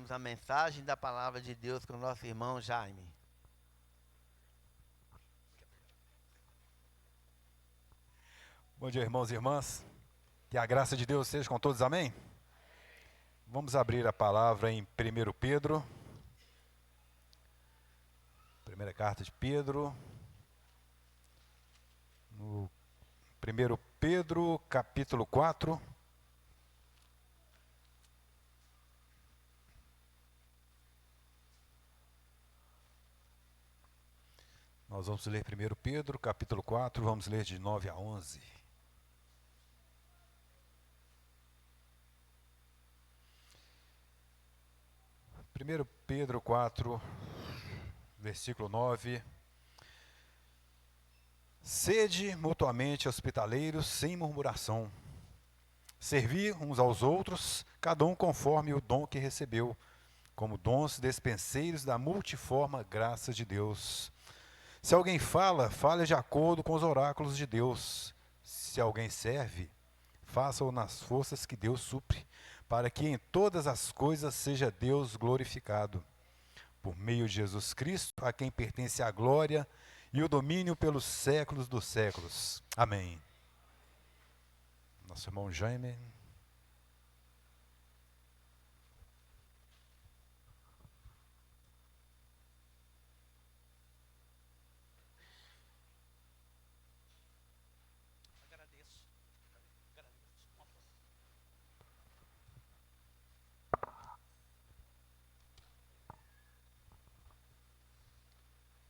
ouvirmos a mensagem da palavra de Deus com o nosso irmão Jaime. Bom dia, irmãos e irmãs. Que a graça de Deus seja com todos, amém? Vamos abrir a palavra em 1 Pedro. Primeira carta de Pedro. No 1 Pedro, capítulo 4. Nós vamos ler 1 Pedro, capítulo 4, vamos ler de 9 a 11. Primeiro Pedro 4, versículo 9. Sede mutuamente hospitaleiros sem murmuração. Servi uns aos outros, cada um conforme o dom que recebeu, como dons despenseiros da multiforme graça de Deus. Se alguém fala, fale de acordo com os oráculos de Deus. Se alguém serve, faça-o nas forças que Deus supre, para que em todas as coisas seja Deus glorificado. Por meio de Jesus Cristo, a quem pertence a glória e o domínio pelos séculos dos séculos. Amém. Nosso irmão Jaime.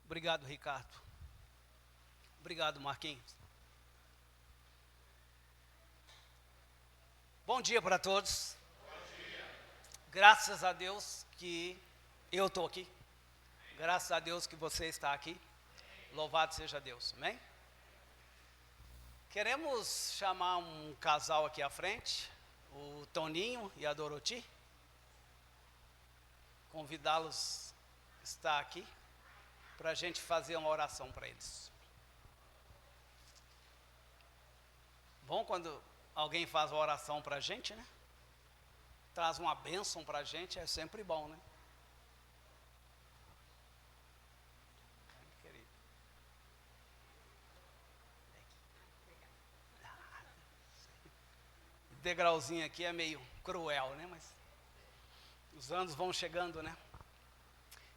Obrigado, Ricardo. Obrigado, Marquinhos. Bom dia para todos. Bom dia. Graças a Deus que eu estou aqui. Graças a Deus que você está aqui. Louvado seja Deus. Amém? Queremos chamar um casal aqui à frente, o Toninho e a Doroti. Convidá-los a estar aqui, para a gente fazer uma oração para eles. Bom quando alguém faz uma oração para a gente, né? Traz uma bênção para a gente, é sempre bom, né? O degrauzinho aqui é meio cruel, né? Mas os anos vão chegando, né?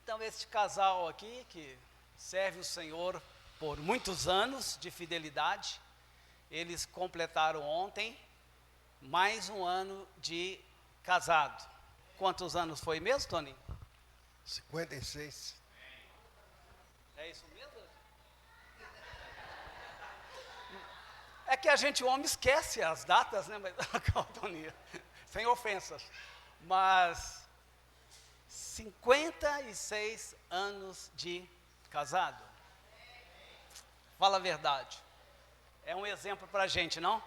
Então, este casal aqui, que serve o Senhor por muitos anos de fidelidade, eles completaram ontem mais um ano de casado. Quantos anos foi mesmo, Tony? 56. É isso mesmo? É que a gente, homem, esquece as datas, né? Mas, Tony, sem ofensas. Mas 56 anos de casado. Fala a verdade. É um exemplo para a gente, não?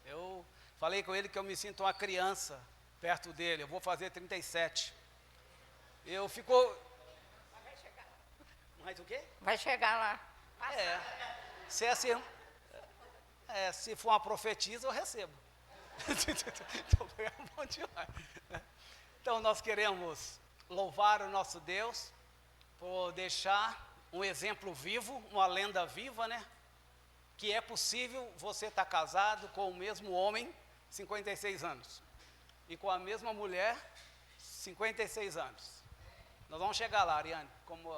Eu falei com ele que eu me sinto uma criança perto dele. Eu vou fazer 37. Eu ficou... Vai chegar. Mais o quê? Vai chegar lá. Se é assim... se for uma profetisa, eu recebo. Então, é bom demais. Então, nós queremos louvar o nosso Deus por deixar um exemplo vivo, uma lenda viva, né? Que é possível você estar casado com o mesmo homem, 56 anos, e com a mesma mulher, 56 anos. Nós vamos chegar lá, Ariane, como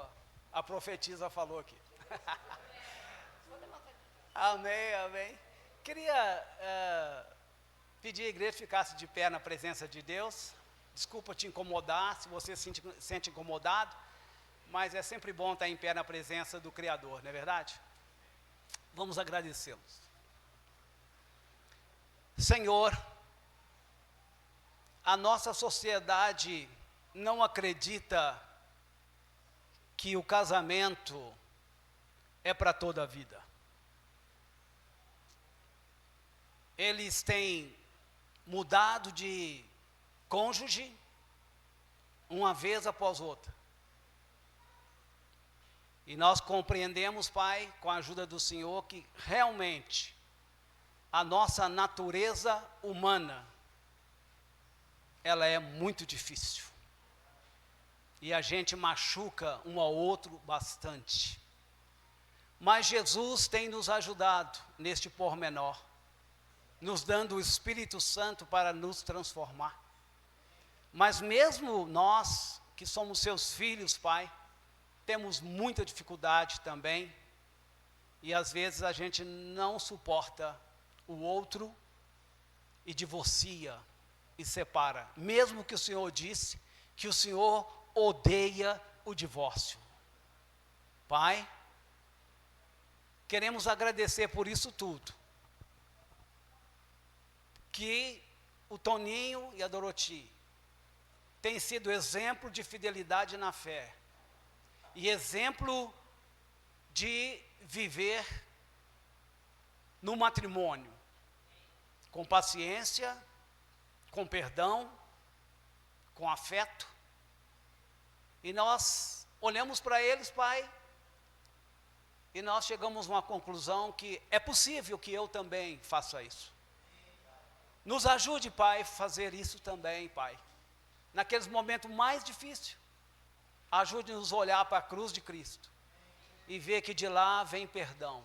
a profetisa falou aqui. Amém, amém. Queria pedir à igreja que ficasse de pé na presença de Deus. Desculpa te incomodar, se você se sente incomodado, mas é sempre bom estar em pé na presença do Criador, não é verdade? Vamos agradecê-los. Senhor, a nossa sociedade não acredita que o casamento é para toda a vida. Eles têm mudado de cônjuge uma vez após outra. E nós compreendemos, Pai, com a ajuda do Senhor, que realmente a nossa natureza humana ela é muito difícil. E a gente machuca um ao outro bastante. Mas Jesus tem nos ajudado neste pormenor, nos dando o Espírito Santo para nos transformar. Mas mesmo nós, que somos seus filhos, Pai, temos muita dificuldade também, e às vezes a gente não suporta o outro e divorcia e separa, mesmo que o Senhor disse que o Senhor odeia o divórcio. Pai, queremos agradecer por isso tudo, que o Toninho e a Doroti têm sido exemplo de fidelidade na fé, e exemplo de viver no matrimônio, com paciência, com perdão, com afeto. E nós olhamos para eles, Pai, e nós chegamos a uma conclusão que é possível que eu também faça isso. Nos ajude, Pai, a fazer isso também, Pai. Naqueles momentos mais difíceis, ajude-nos a olhar para a cruz de Cristo e ver que de lá vem perdão.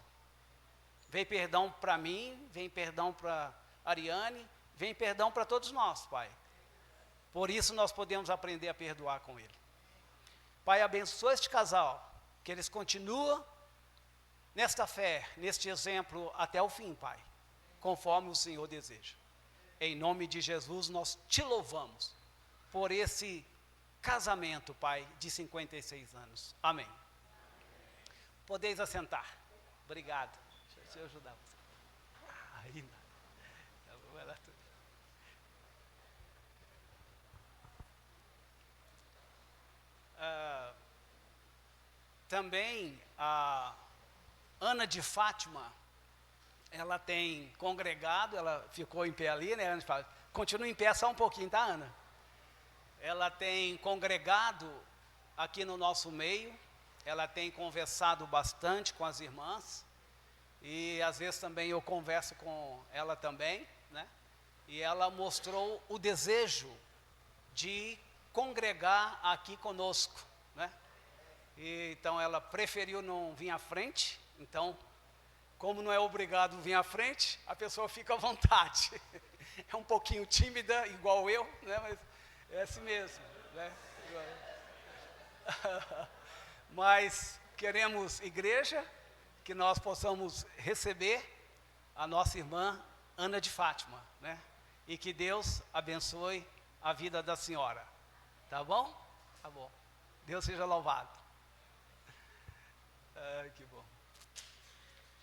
Vem perdão para mim, vem perdão para Ariane, vem perdão para todos nós, Pai. Por isso nós podemos aprender a perdoar com Ele. Pai, abençoa este casal, que eles continuam nesta fé, neste exemplo até o fim, Pai, conforme o Senhor deseja. Em nome de Jesus, nós te louvamos por esse casamento, Pai, de 56 anos. Amém. Podeis assentar. Obrigado. Deixa eu ajudar você. Ainda. Vai lá tudo. Também a Ana de Fátima, ela tem congregado, ela ficou em pé ali, né? Continua em pé só um pouquinho, tá, Ana? Ela tem congregado aqui no nosso meio, ela tem conversado bastante com as irmãs, e às vezes também eu converso com ela também, né? E ela mostrou o desejo de congregar aqui conosco, né? E, então ela preferiu não vir à frente, então, como não é obrigado vir à frente, a pessoa fica à vontade. É um pouquinho tímida, igual eu, né? Mas é assim mesmo, né? Mas queremos, igreja, que nós possamos receber a nossa irmã Ana de Fátima, né? E que Deus abençoe a vida da senhora. Tá bom? Tá bom. Deus seja louvado. Que bom.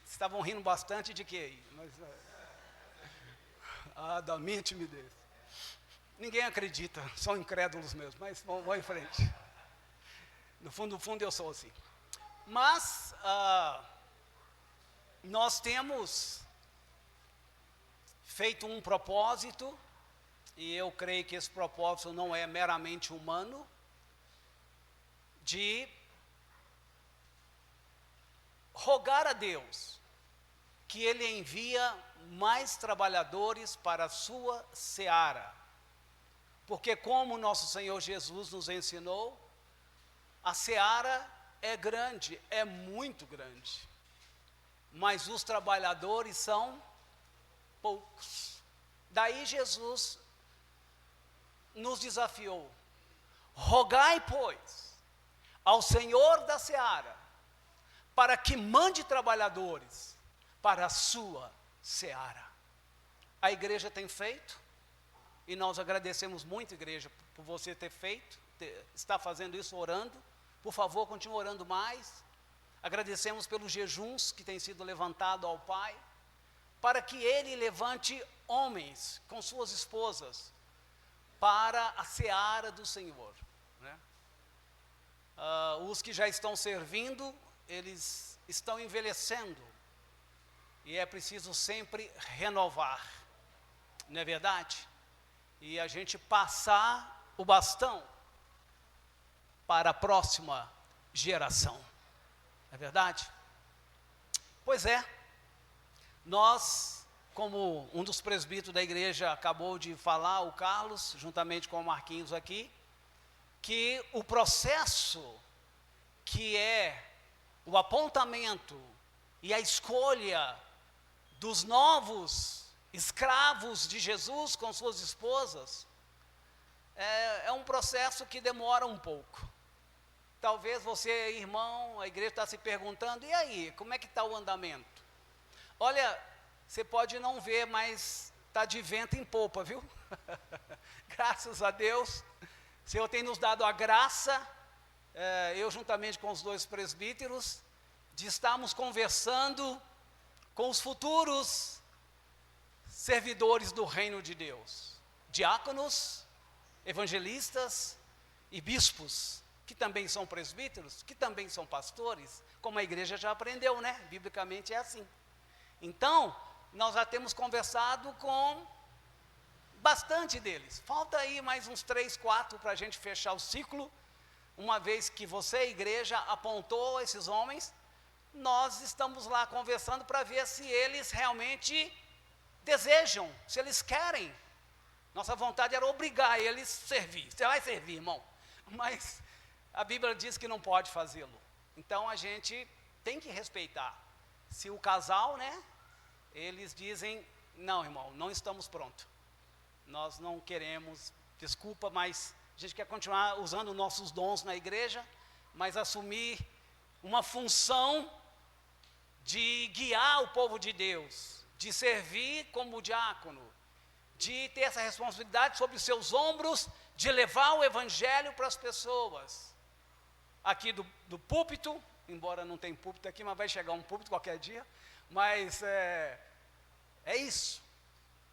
Estavam rindo bastante de quê? Mas, da minha timidez. Ninguém acredita, são incrédulos mesmo, mas vamos em frente. No fundo eu sou assim. Mas nós temos feito um propósito, e eu creio que esse propósito não é meramente humano, de rogar a Deus que Ele envia mais trabalhadores para a sua seara. Porque como nosso Senhor Jesus nos ensinou, a seara é grande, é muito grande, mas os trabalhadores são poucos. Daí Jesus nos desafiou: rogai, pois, ao Senhor da seara, para que mande trabalhadores para a sua seara. A igreja tem feito, e nós agradecemos muito, igreja, por você ter feito, está fazendo isso orando. Por favor, continue orando mais. Agradecemos pelos jejuns que têm sido levantados ao Pai, para que Ele levante homens com suas esposas para a seara do Senhor, né? Os que já estão servindo, eles estão envelhecendo, e é preciso sempre renovar, não é verdade? E a gente passar o bastão para a próxima geração, não é verdade? Pois é, nós como um dos presbíteros da igreja acabou de falar, o Carlos, juntamente com o Marquinhos aqui, que o processo que é o apontamento e a escolha dos novos escravos de Jesus com suas esposas, é um processo que demora um pouco. Talvez você, irmão, a igreja está se perguntando, e aí, como é que está o andamento? Olha, você pode não ver, mas está de vento em popa, viu? Graças a Deus, o Senhor tem nos dado a graça, eu juntamente com os dois presbíteros, de estarmos conversando com os futuros servidores do reino de Deus, diáconos, evangelistas e bispos, que também são presbíteros, que também são pastores, como a igreja já aprendeu, né? Biblicamente é assim. Então, nós já temos conversado com bastante deles. Falta aí mais uns 3, 4 para a gente fechar o ciclo. Uma vez que você, igreja, apontou esses homens, nós estamos lá conversando para ver se eles realmente desejam, se eles querem. Nossa vontade era obrigar eles a servir. Você vai servir, irmão, mas a Bíblia diz que não pode fazê-lo. Então a gente tem que respeitar. Se o casal, né, eles dizem, não, irmão, não estamos prontos. Nós não queremos, desculpa, mas a gente quer continuar usando nossos dons na igreja, mas assumir uma função de guiar o povo de Deus, de servir como diácono, de ter essa responsabilidade sobre os seus ombros, de levar o evangelho para as pessoas. Aqui do púlpito, embora não tenha púlpito aqui, mas vai chegar um púlpito qualquer dia, mas é isso.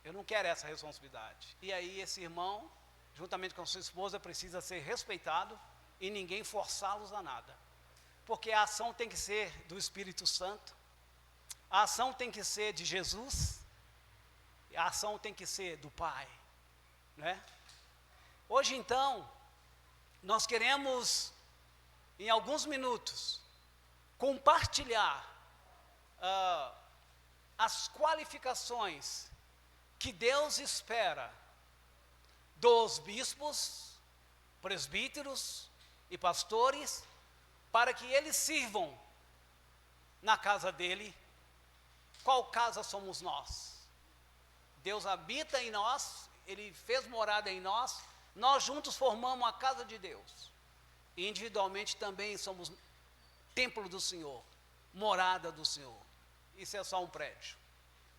Eu não quero essa responsabilidade. E aí esse irmão, juntamente com a sua esposa, precisa ser respeitado e ninguém forçá-los a nada. Porque a ação tem que ser do Espírito Santo, a ação tem que ser de Jesus, a ação tem que ser do Pai, né? Hoje então, nós queremos, em alguns minutos, compartilhar as qualificações que Deus espera dos bispos, presbíteros e pastores, para que eles sirvam na casa dele. Qual casa somos nós? Deus habita em nós, Ele fez morada em nós, nós juntos formamos a casa de Deus. E individualmente também somos templo do Senhor, morada do Senhor. Isso é só um prédio.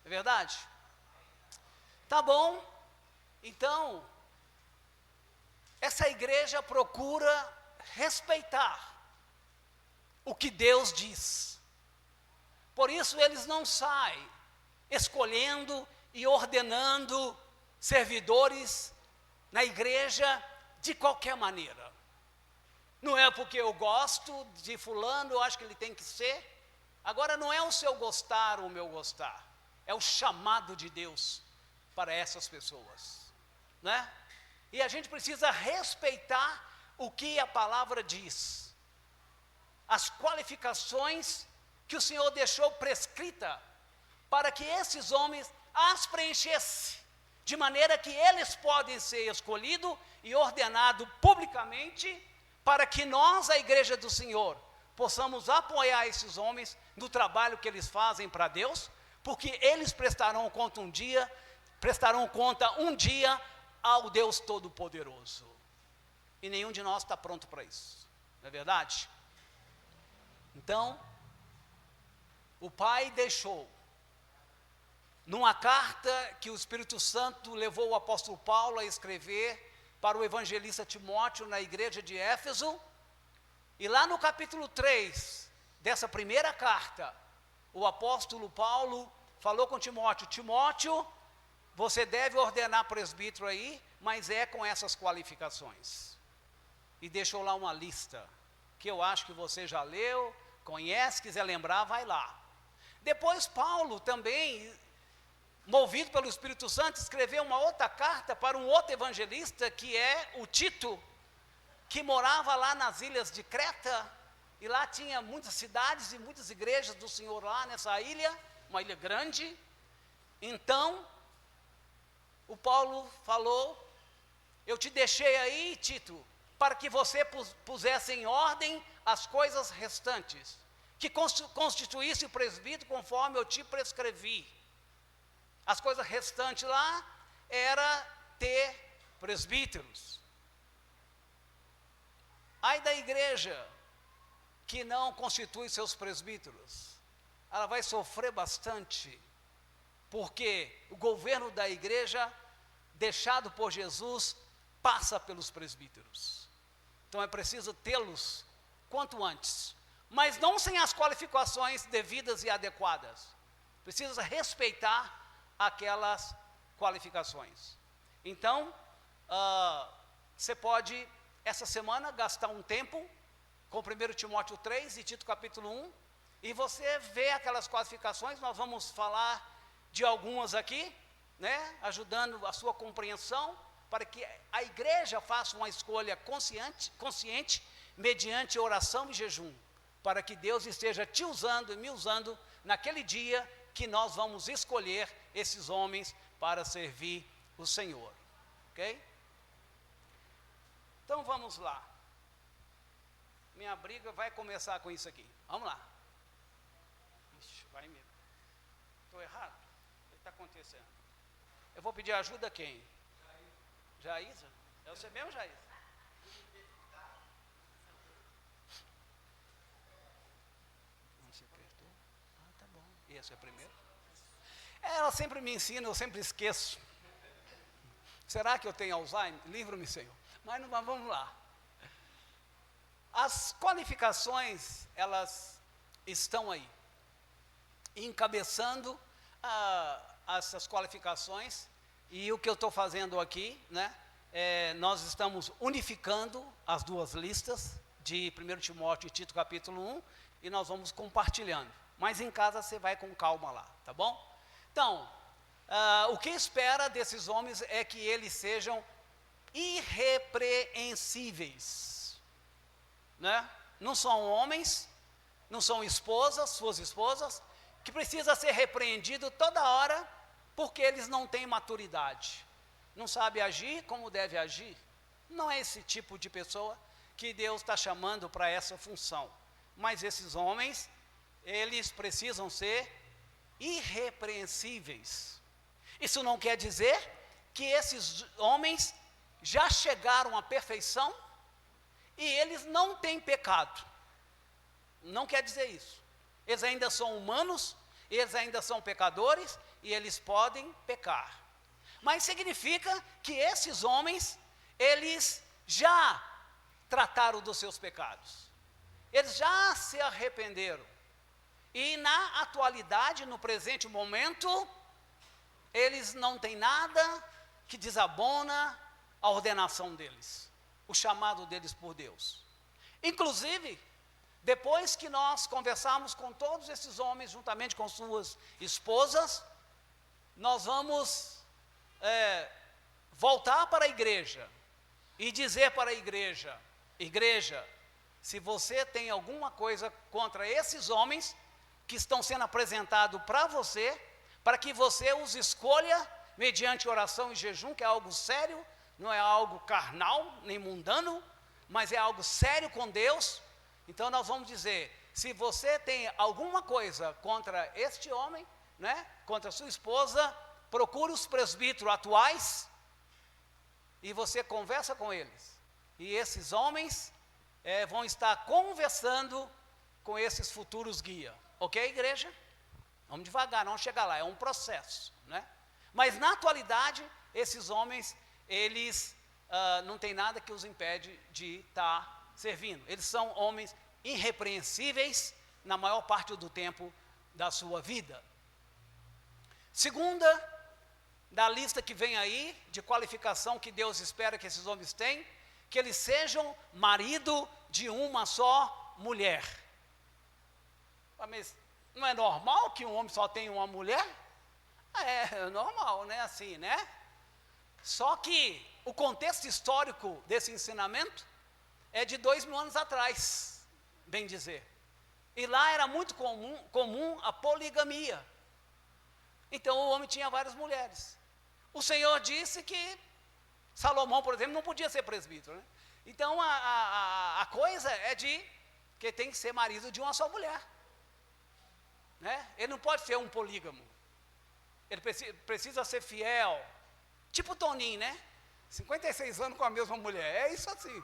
É verdade? Tá bom. Então, essa igreja procura respeitar o que Deus diz. Por isso eles não saem escolhendo e ordenando servidores na igreja de qualquer maneira. Não é porque eu gosto de fulano, eu acho que ele tem que ser. Agora não é o seu gostar ou o meu gostar, é o chamado de Deus para essas pessoas, né? E a gente precisa respeitar o que a palavra diz, as qualificações que o Senhor deixou prescrita para que esses homens as preenchessem, de maneira que eles podem ser escolhidos e ordenados publicamente, para que nós, a igreja do Senhor, possamos apoiar esses homens no trabalho que eles fazem para Deus, porque eles prestarão conta um dia ao Deus Todo-Poderoso. E nenhum de nós está pronto para isso, não é verdade? Então, o Pai deixou, numa carta que o Espírito Santo levou o apóstolo Paulo a escrever para o evangelista Timóteo na igreja de Éfeso, e lá no capítulo 3 dessa primeira carta, o apóstolo Paulo falou com Timóteo: Timóteo, você deve ordenar presbítero aí, mas é com essas qualificações. E deixou lá uma lista, que eu acho que você já leu, conhece, quiser lembrar, vai lá. Depois Paulo também, movido pelo Espírito Santo, escreveu uma outra carta para um outro evangelista, que é o Tito, que morava lá nas ilhas de Creta, e lá tinha muitas cidades e muitas igrejas do Senhor lá nessa ilha, uma ilha grande, Então, o Paulo falou, eu te deixei aí, Tito, para que você pusesse em ordem as coisas restantes, que constituísse o presbítero conforme eu te prescrevi. As coisas restantes lá era ter presbíteros. Ai da igreja que não constitui seus presbíteros, ela vai sofrer bastante, porque o governo da igreja, deixado por Jesus, passa pelos presbíteros. Então é preciso tê-los quanto antes, mas não sem as qualificações devidas e adequadas. Precisa respeitar aquelas qualificações. Então, você pode, essa semana, gastar um tempo com 1 Timóteo 3 e Tito capítulo 1, e você vê aquelas qualificações. Nós vamos falar de algumas aqui, né, ajudando a sua compreensão, para que a igreja faça uma escolha consciente, mediante oração e jejum, para que Deus esteja te usando e me usando naquele dia que nós vamos escolher esses homens para servir o Senhor, ok? Então vamos lá. Minha briga vai começar com isso aqui. Vamos lá. Ixi, vai mesmo. Estou errado? O que está acontecendo? Eu vou pedir ajuda a quem? Jaísa? É você mesmo, Jaísa? Não se apertou? Ah, tá bom. Esse é o primeiro? Ela sempre me ensina, eu sempre esqueço. Será que eu tenho Alzheimer? Livra-me, Senhor. Mas não, vamos lá. As qualificações, elas estão aí, encabeçando essas qualificações, e o que eu estou fazendo aqui, né, nós estamos unificando as duas listas, de 1 Timóteo e Tito capítulo 1, e nós vamos compartilhando, mas em casa você vai com calma lá, tá bom? Então, o que espera desses homens é que eles sejam irrepreensíveis, né? Não são homens, não são esposas, suas esposas, que precisa ser repreendido toda hora, porque eles não têm maturidade, não sabem agir como deve agir. Não é esse tipo de pessoa que Deus está chamando para essa função, mas esses homens, eles precisam ser irrepreensíveis. Isso não quer dizer que esses homens já chegaram à perfeição e eles não têm pecado. Não quer dizer isso. Eles ainda são humanos, eles ainda são pecadores e eles podem pecar. Mas significa que esses homens, eles já trataram dos seus pecados. Eles já se arrependeram. E na atualidade, no presente momento, eles não têm nada que desabona a ordenação deles, o chamado deles por Deus. Inclusive, depois que nós conversarmos com todos esses homens, juntamente com suas esposas, nós vamos voltar para a igreja e dizer para a igreja: igreja, se você tem alguma coisa contra esses homens que estão sendo apresentados para você, para que você os escolha mediante oração e jejum, que é algo sério, não é algo carnal, nem mundano, mas é algo sério com Deus. Então nós vamos dizer, se você tem alguma coisa contra este homem, né, contra sua esposa, procure os presbíteros atuais e você conversa com eles. E esses homens vão estar conversando com esses futuros guias. Ok, igreja? Vamos devagar, não chegar lá, é um processo, né? Mas na atualidade, esses homens, eles não tem nada que os impede de estar servindo. Eles são homens irrepreensíveis na maior parte do tempo da sua vida. Segunda, da lista que vem aí, de qualificação que Deus espera que esses homens tenham, que eles sejam marido de uma só mulher. Mas não é normal que um homem só tenha uma mulher? É normal, né? Assim, né? Só que o contexto histórico desse ensinamento é de 2000 anos atrás, bem dizer. E lá era muito comum a poligamia. Então o homem tinha várias mulheres. O Senhor disse que Salomão, por exemplo, não podia ser presbítero, né? Então a coisa é de que tem que ser marido de uma só mulher, né? Ele não pode ser um polígamo. Ele precisa ser fiel. Tipo Toninho, né? 56 anos com a mesma mulher. É isso assim.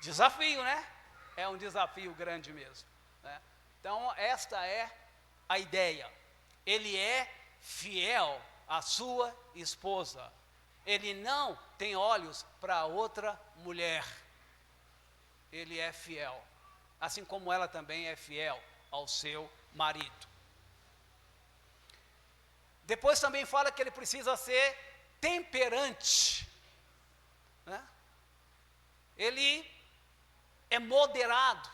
Desafio, né? É um desafio grande mesmo, né? Então esta é a ideia. Ele é fiel à sua esposa. Ele não tem olhos para outra mulher. Ele é fiel, assim como ela também é fiel ao seu marido. Depois também fala que ele precisa ser temperante, né? Ele é moderado,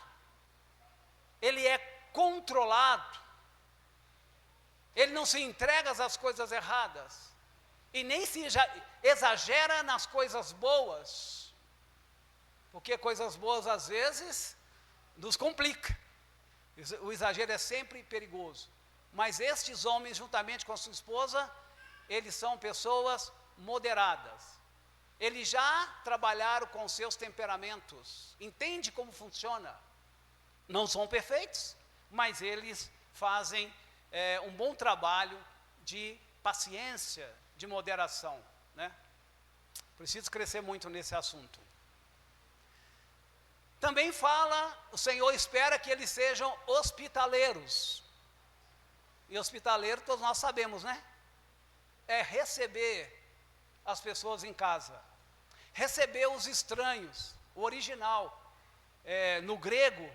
ele é controlado, ele não se entrega às coisas erradas, e nem se exagera nas coisas boas, porque coisas boas às vezes nos complica. O exagero é sempre perigoso. Mas estes homens, juntamente com a sua esposa, eles são pessoas moderadas. Eles já trabalharam com seus temperamentos, entende como funciona. Não são perfeitos, mas eles fazem um bom trabalho de paciência, de moderação, né? Preciso crescer muito nesse assunto. Também fala, o Senhor espera que eles sejam hospitaleiros. E hospitaleiro, todos nós sabemos, né? É receber as pessoas em casa, receber os estranhos. O original, no grego,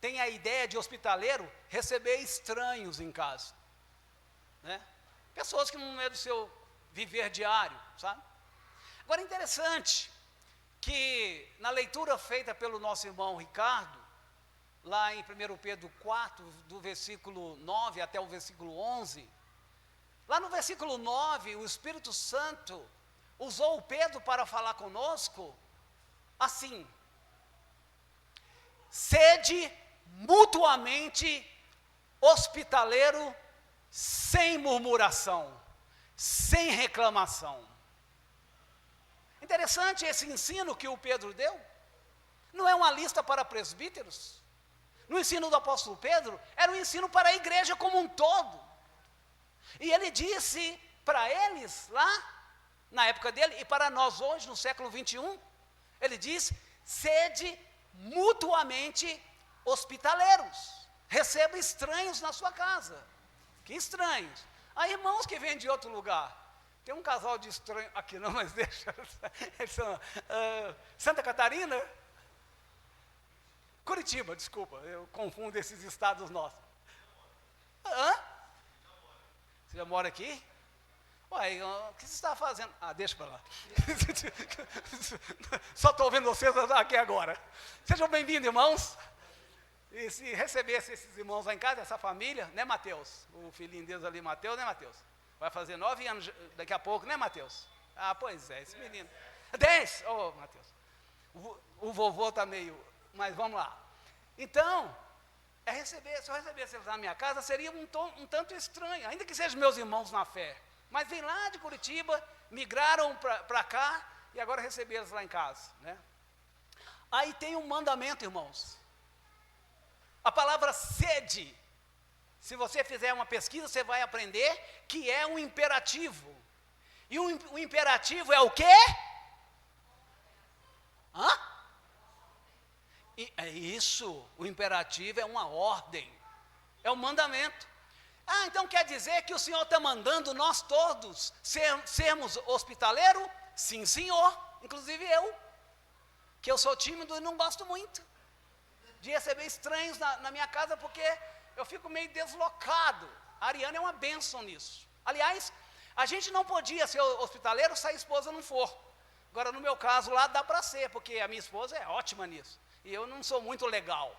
tem a ideia de hospitaleiro, receber estranhos em casa, né? Pessoas que não é do seu viver diário, sabe? Agora, interessante que na leitura feita pelo nosso irmão Ricardo, lá em 1 Pedro 4, do versículo 9 até o versículo 11, lá no versículo 9, o Espírito Santo usou o Pedro para falar conosco assim: sede mutuamente hospitaleiro, sem murmuração, sem reclamação. Interessante esse ensino que o Pedro deu. Não é uma lista para presbíteros. No ensino do apóstolo Pedro, era um ensino para a igreja como um todo. E ele disse para eles lá, na época dele, e para nós hoje, no século 21, ele diz: sede mutuamente hospitaleiros, receba estranhos na sua casa. Que estranhos? Há irmãos que vêm de outro lugar. Tem um casal de estranhos, aqui não, mas deixa, eles são, Santa Catarina, Curitiba, desculpa, eu confundo esses estados nossos. Hã? Você já mora aqui? Uai, o que você está fazendo? Ah, deixa para lá. Só estou ouvindo vocês aqui agora. Sejam bem-vindos, irmãos. E se recebesse esses irmãos lá em casa, essa família, né, Mateus? O filhinho deles ali, Mateus, né, Mateus? Vai fazer 9 anos daqui a pouco, né, Mateus? Ah, pois é, esse menino. 10! Ô, Mateus. O vovô está meio... Mas vamos lá. Então, se eu recebesse eles na minha casa, seria um tanto estranho, ainda que sejam meus irmãos na fé. Mas vêm lá de Curitiba, migraram para cá, e agora receber eles lá em casa, né? Aí tem um mandamento, irmãos. A palavra sede, se você fizer uma pesquisa, você vai aprender que é um imperativo. E o imperativo é o quê? Hã? E é isso, o imperativo é uma ordem, é um mandamento. Ah, então quer dizer que o Senhor está mandando nós todos sermos hospitaleiros? Sim, Senhor, inclusive eu, que eu sou tímido e não gosto muito de receber estranhos na minha casa, porque eu fico meio deslocado. A Ariana é uma bênção nisso. Aliás, a gente não podia ser hospitaleiro se a esposa não for. Agora, no meu caso lá, dá para ser, porque a minha esposa é ótima nisso. E eu não sou muito legal.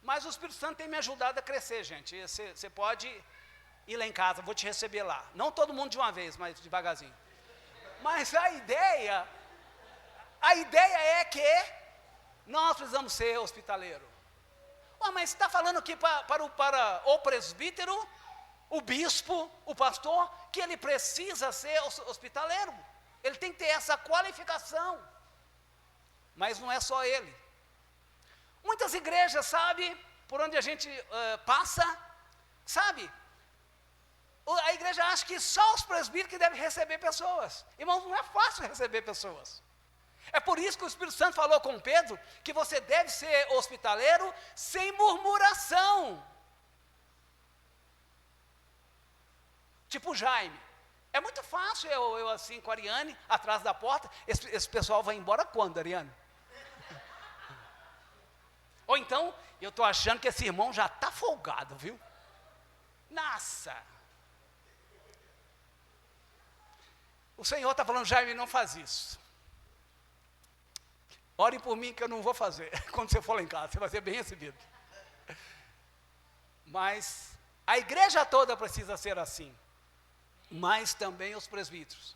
Mas o Espírito Santo tem me ajudado a crescer, gente. Você pode ir lá em casa, vou te receber lá. Não todo mundo de uma vez, mas devagarzinho. Mas a ideia é que nós precisamos ser hospitaleiro. Mas está falando aqui para o presbítero o bispo, o pastor, que ele precisa ser hospitaleiro. Ele tem que ter essa qualificação. Mas não é só ele. Muitas igrejas, sabe, por onde a gente passa, sabe, a igreja acha que só os presbíteros que devem receber pessoas. Irmãos, não é fácil receber pessoas. É por isso que o Espírito Santo falou com Pedro que você deve ser hospitaleiro sem murmuração. Tipo Jaime. É muito fácil eu assim com a Ariane, atrás da porta. Esse pessoal vai embora quando, Ariane? Ou então, eu estou achando que esse irmão já está folgado, viu? Nossa! O Senhor está falando, Jaime, não faz isso. Ore por mim que eu não vou fazer. Quando você for lá em casa, você vai ser bem recebido. Mas a igreja toda precisa ser assim. Mas também os presbíteros.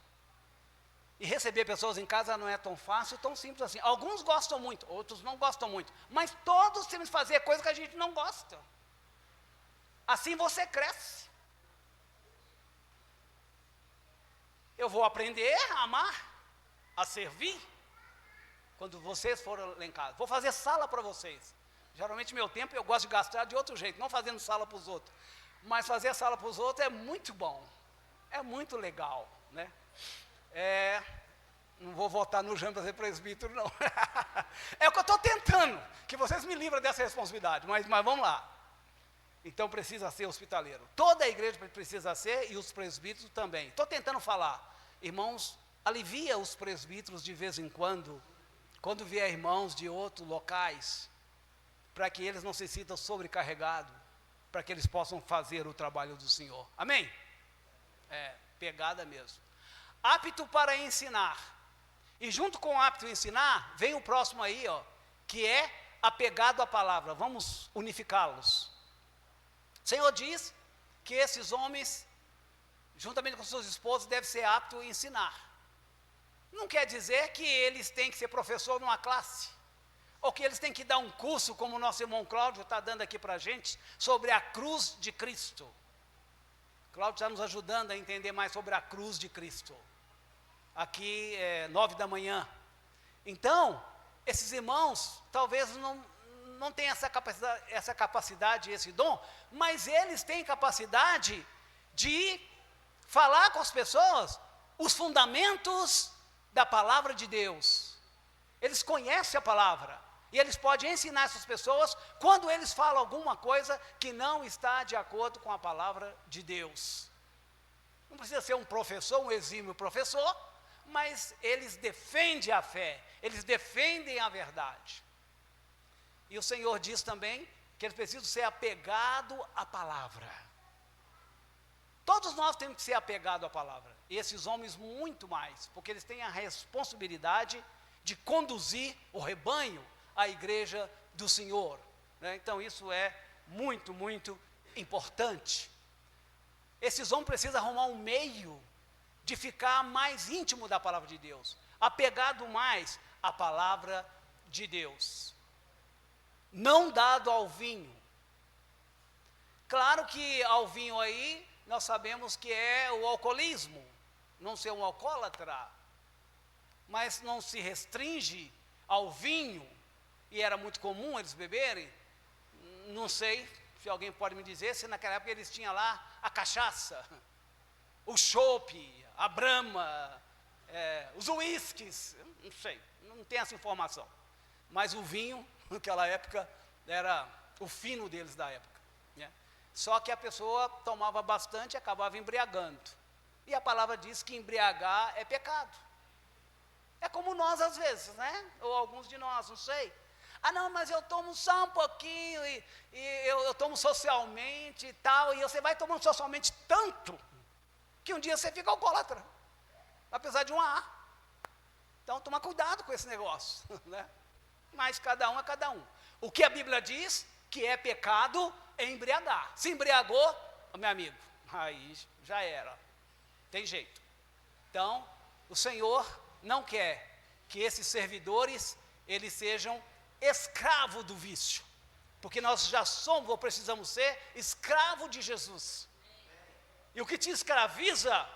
E receber pessoas em casa não é tão fácil, tão simples assim. Alguns gostam muito, outros não gostam muito. Mas todos temos que fazer coisas que a gente não gosta. Assim você cresce. Eu vou aprender a amar, a servir. Quando vocês forem lá em casa. Vou fazer sala para vocês. Geralmente meu tempo eu gosto de gastar de outro jeito, não fazendo sala para os outros. Mas fazer sala para os outros é muito bom. É muito legal, né? Não vou votar no Jaime para ser presbítero, não. É o que eu estou tentando, que vocês me livrem dessa responsabilidade, mas vamos lá. Então precisa ser hospitaleiro. Toda a igreja precisa ser e os presbíteros também. Estou tentando falar. Irmãos, alivia os presbíteros de vez em quando vier irmãos de outros locais, para que eles não se sintam sobrecarregados, para que eles possam fazer o trabalho do Senhor. Amém? Pegada mesmo. Apto para ensinar. E junto com o apto a ensinar, vem o próximo aí, que é apegado à palavra. Vamos unificá-los. O Senhor diz que esses homens, juntamente com suas esposas, devem ser aptos a ensinar. Não quer dizer que eles têm que ser professor numa classe, ou que eles têm que dar um curso, como o nosso irmão Cláudio está dando aqui para a gente, sobre a cruz de Cristo. Cláudio está nos ajudando a entender mais sobre a cruz de Cristo. Aqui é 9 da manhã. Então, esses irmãos talvez não tenham essa capacidade, esse dom, mas eles têm capacidade de falar com as pessoas os fundamentos da palavra de Deus. Eles conhecem a palavra e eles podem ensinar essas pessoas quando eles falam alguma coisa que não está de acordo com a palavra de Deus. Não precisa ser um professor, um exímio professor, mas eles defendem a fé, eles defendem a verdade. E o Senhor diz também que eles precisam ser apegados à palavra. Todos nós temos que ser apegados à palavra. E esses homens muito mais, porque eles têm a responsabilidade de conduzir o rebanho à igreja do Senhor, né? Então isso é muito, muito importante. Esses homens precisam arrumar um meio de ficar mais íntimo da palavra de Deus, apegado mais à palavra de Deus. Não dado ao vinho. Claro que ao vinho aí, nós sabemos que é o alcoolismo, não ser um alcoólatra, mas não se restringe ao vinho, e era muito comum eles beberem. Não sei se alguém pode me dizer se naquela época eles tinham lá a cachaça, o chopp, a brama, os uísques, não sei, não tenho essa informação. Mas o vinho, naquela época, era o fino deles da época, né? Só que a pessoa tomava bastante e acabava embriagando. E a palavra diz que embriagar é pecado. É como nós às vezes, né? Ou alguns de nós, não sei. Ah, não, mas eu tomo só um pouquinho e eu tomo socialmente e tal. E você vai tomando socialmente tanto que um dia você fica alcoólatra, apesar de um A. Então, toma cuidado com esse negócio, né? Mas cada um é cada um. O que a Bíblia diz que é pecado é embriagar. Se embriagou, meu amigo, aí já era. Tem jeito. Então, o Senhor não quer que esses servidores, eles sejam escravos do vício. Porque nós já somos ou precisamos ser escravos de Jesus. E o que te escraviza,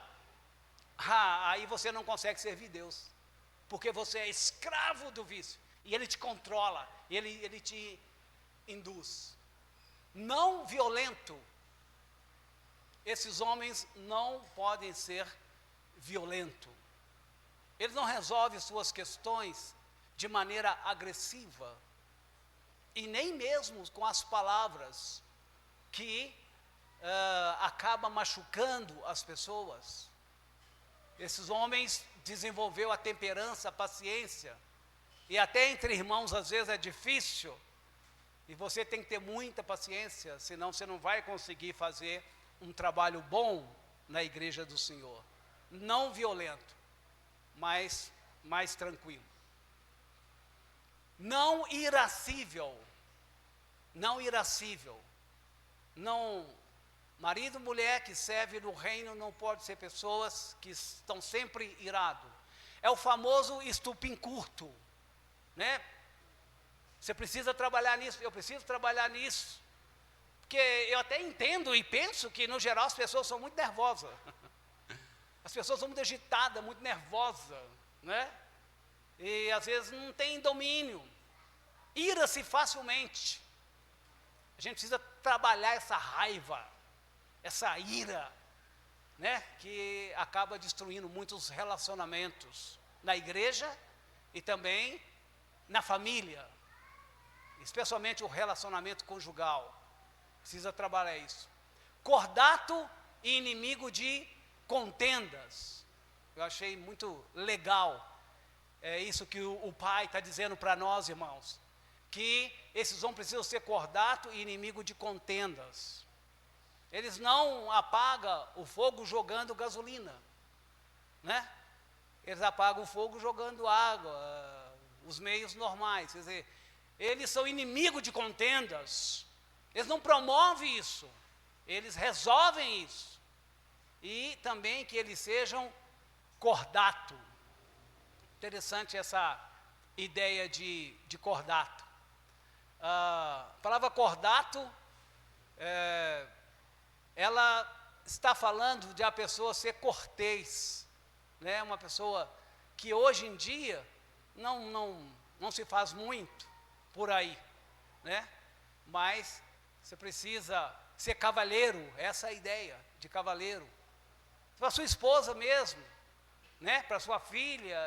aí você não consegue servir Deus. Porque você é escravo do vício. E ele te controla, ele te induz. Não violento. Esses homens não podem ser violentos. Eles não resolvem suas questões de maneira agressiva. E nem mesmo com as palavras que acabam machucando as pessoas. Esses homens desenvolveram a temperança, a paciência. E até entre irmãos às vezes é difícil. E você tem que ter muita paciência, senão você não vai conseguir fazer um trabalho bom na igreja do Senhor. Não violento, mas mais tranquilo. Não irascível. Não irascível. Não, marido e mulher que serve no reino não pode ser pessoas que estão sempre irados. É o famoso estupim curto, né? Você precisa trabalhar nisso, eu preciso trabalhar nisso. Porque eu até entendo e penso que, no geral, as pessoas são muito nervosas. As pessoas são muito agitadas, muito nervosas, né? E, às vezes, não tem domínio. Ira-se facilmente. A gente precisa trabalhar essa raiva, essa ira, né? Que acaba destruindo muitos relacionamentos na igreja e também na família. Especialmente o relacionamento conjugal. Precisa trabalhar isso. Cordato e inimigo de contendas. Eu achei muito legal. É isso que o pai está dizendo para nós, irmãos. Que esses homens precisam ser cordato e inimigo de contendas. Eles não apagam o fogo jogando gasolina, né? Eles apagam o fogo jogando água, os meios normais. Quer dizer, eles são inimigos de contendas. Eles não promovem isso. Eles resolvem isso. E também que eles sejam cordato. Interessante essa ideia de cordato. A palavra cordato, ela está falando de a pessoa ser cortês, né? Uma pessoa que hoje em dia não se faz muito por aí, né? Mas você precisa ser cavalheiro, essa é a ideia de cavalheiro. Para sua esposa mesmo, né? Para sua filha.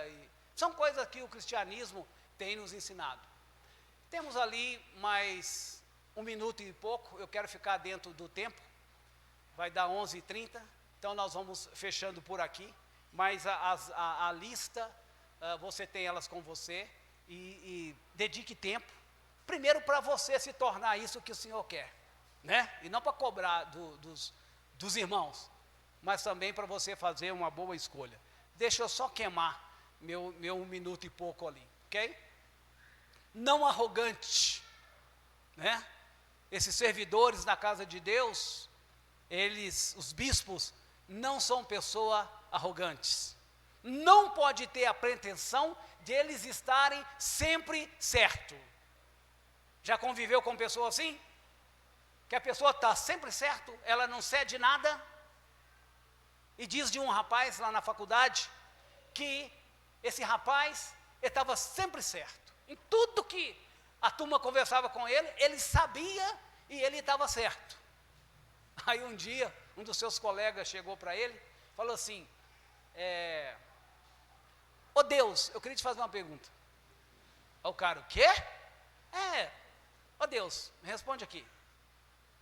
São coisas que o cristianismo tem nos ensinado. Temos ali mais 1 minuto e pouco, eu quero ficar dentro do tempo. Vai dar 11h30, então nós vamos fechando por aqui. Mas a lista, você tem elas com você e dedique tempo. Primeiro para você se tornar isso que o Senhor quer, né? E não para cobrar dos irmãos, mas também para você fazer uma boa escolha. Deixa eu só queimar meu 1 minuto e pouco ali, ok? Não arrogante, né? Esses servidores na casa de Deus, os bispos, não são pessoas arrogantes. Não pode ter a pretensão de eles estarem sempre certo. Já conviveu com pessoa assim? Que a pessoa está sempre certo, ela não cede nada. E diz de um rapaz lá na faculdade, que esse rapaz estava sempre certo. Em tudo que a turma conversava com ele, ele sabia e ele estava certo. Aí um dia, um dos seus colegas chegou para ele, falou assim, ô Deus, eu queria te fazer uma pergunta. Aí o cara, o quê? Ô Deus, me responde aqui.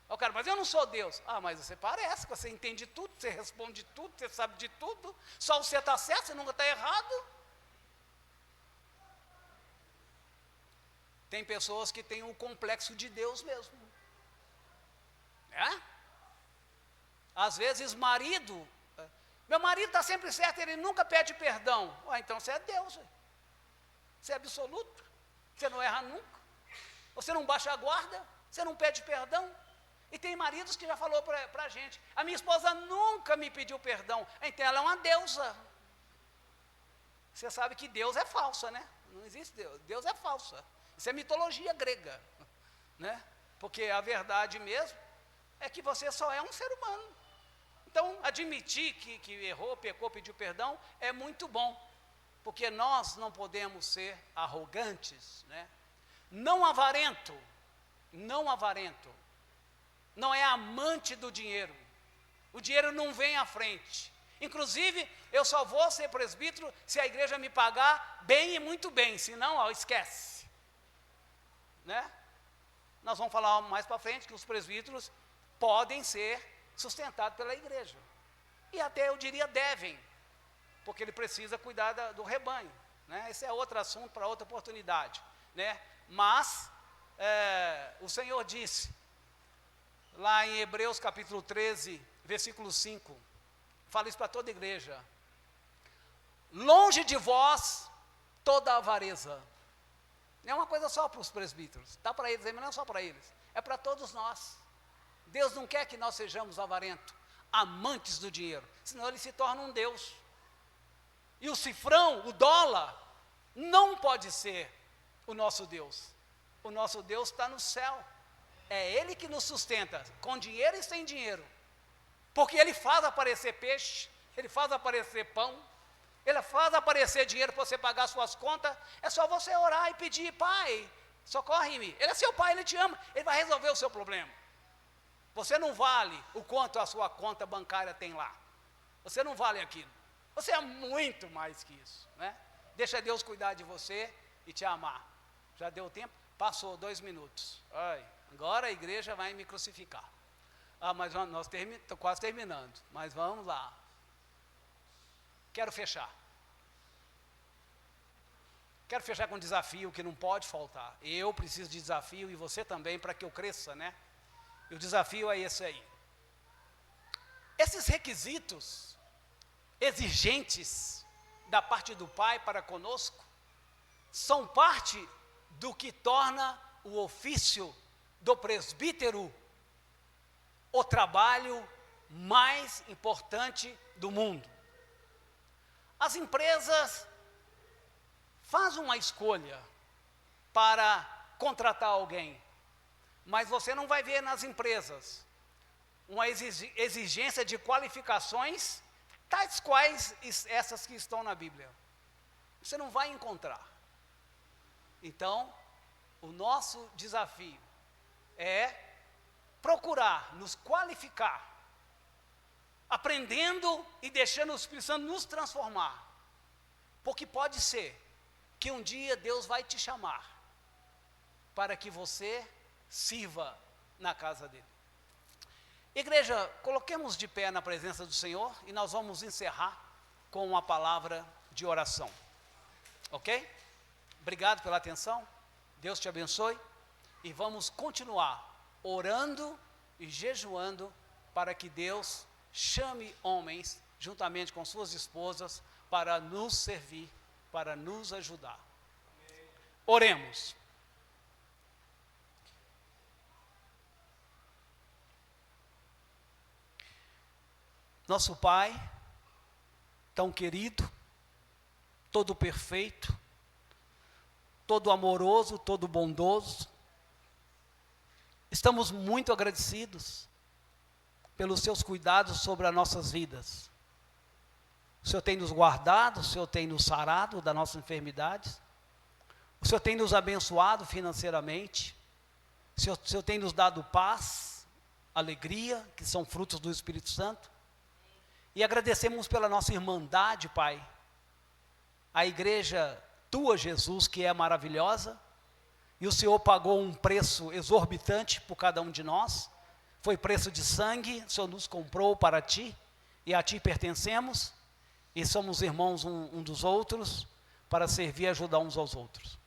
Aí o cara, mas eu não sou Deus. Ah, mas você parece, que você entende tudo, você responde tudo, você sabe de tudo, só você está certo, você nunca está errado. Tem pessoas que têm um complexo de Deus mesmo. É? Às vezes meu marido está sempre certo, ele nunca pede perdão. Então você é Deus. Você é absoluto. Você não erra nunca. Você não baixa a guarda, você não pede perdão. E tem maridos que já falou para a gente, a minha esposa nunca me pediu perdão, então ela é uma deusa. Você sabe que Deus é falsa, né? Não existe Deus, Deus é falsa. Isso é mitologia grega, né? Porque a verdade mesmo é que você só é um ser humano. Então, admitir que errou, pecou, pediu perdão, é muito bom, porque nós não podemos ser arrogantes, né? Não avarento, não é amante do dinheiro. O dinheiro não vem à frente. Inclusive, eu só vou ser presbítero se a igreja me pagar bem e muito bem, senão, ó, esquece. Né? Nós vamos falar mais para frente que os presbíteros podem ser sustentados pela igreja. E até eu diria devem, porque ele precisa cuidar do rebanho. Né? Esse é outro assunto para outra oportunidade. Né? Mas, o Senhor disse, lá em Hebreus capítulo 13, versículo 5, fala isso para toda a igreja: longe de vós toda avareza. Não é uma coisa só para os presbíteros, está para eles, mas não é só para eles, é para todos nós. Deus não quer que nós sejamos avarentos, amantes do dinheiro, senão ele se torna um Deus. E o cifrão, o dólar, não pode ser o nosso Deus. O nosso Deus está no céu. É Ele que nos sustenta, com dinheiro e sem dinheiro. Porque Ele faz aparecer peixe, Ele faz aparecer pão, Ele faz aparecer dinheiro para você pagar suas contas. É só você orar e pedir: Pai, socorre-me. Ele é seu Pai, Ele te ama, Ele vai resolver o seu problema. Você não vale o quanto a sua conta bancária tem lá. Você não vale aquilo. Você é muito mais que isso, né? Deixa Deus cuidar de você e te amar. Já deu tempo? Passou 2 minutos. Ai, agora a igreja vai me crucificar. Mas nós estamos quase terminando, mas vamos lá. Quero fechar. Quero fechar com um desafio que não pode faltar. Eu preciso de desafio e você também, para que eu cresça, né? E o desafio é esse aí. Esses requisitos exigentes da parte do Pai para conosco são parte do que torna o ofício do presbítero o trabalho mais importante do mundo. As empresas fazem uma escolha para contratar alguém, mas você não vai ver nas empresas uma exigência de qualificações tais quais essas que estão na Bíblia. Você não vai encontrar. Então, o nosso desafio é procurar nos qualificar, aprendendo e deixando o Espírito Santo nos transformar. Porque pode ser que um dia Deus vai te chamar para que você sirva na casa dele. Igreja, coloquemos de pé na presença do Senhor e nós vamos encerrar com uma palavra de oração. Ok? Obrigado pela atenção. Deus te abençoe. E vamos continuar orando e jejuando para que Deus chame homens, juntamente com suas esposas, para nos servir, para nos ajudar. Oremos. Nosso Pai, tão querido, todo perfeito, todo amoroso, todo bondoso, estamos muito agradecidos pelos seus cuidados sobre as nossas vidas. O Senhor tem nos guardado, o Senhor tem nos sarado das nossas enfermidades, o Senhor tem nos abençoado financeiramente, o Senhor tem nos dado paz, alegria, que são frutos do Espírito Santo. E agradecemos pela nossa irmandade, Pai, a igreja Tua, Jesus, que é maravilhosa, e o Senhor pagou um preço exorbitante por cada um de nós, foi preço de sangue, o Senhor nos comprou para Ti, e a Ti pertencemos, e somos irmãos um dos outros, para servir e ajudar uns aos outros.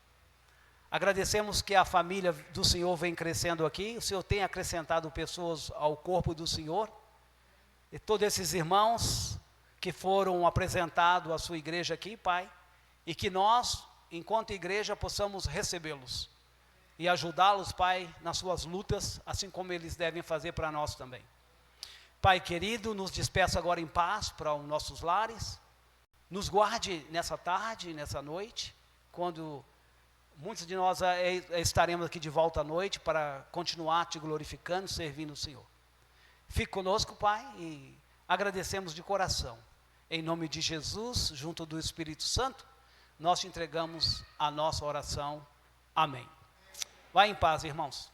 Agradecemos que a família do Senhor vem crescendo aqui, o Senhor tem acrescentado pessoas ao corpo do Senhor, e todos esses irmãos que foram apresentados à sua igreja aqui, Pai, e que nós, enquanto igreja, possamos recebê-los e ajudá-los, Pai, nas suas lutas, assim como eles devem fazer para nós também. Pai querido, nos despeça agora em paz para os nossos lares, nos guarde nessa tarde, nessa noite, quando muitos de nós estaremos aqui de volta à noite para continuar te glorificando, servindo o Senhor. Fique conosco, Pai, e agradecemos de coração. Em nome de Jesus, junto do Espírito Santo, nós te entregamos a nossa oração. Amém. Vá em paz, irmãos.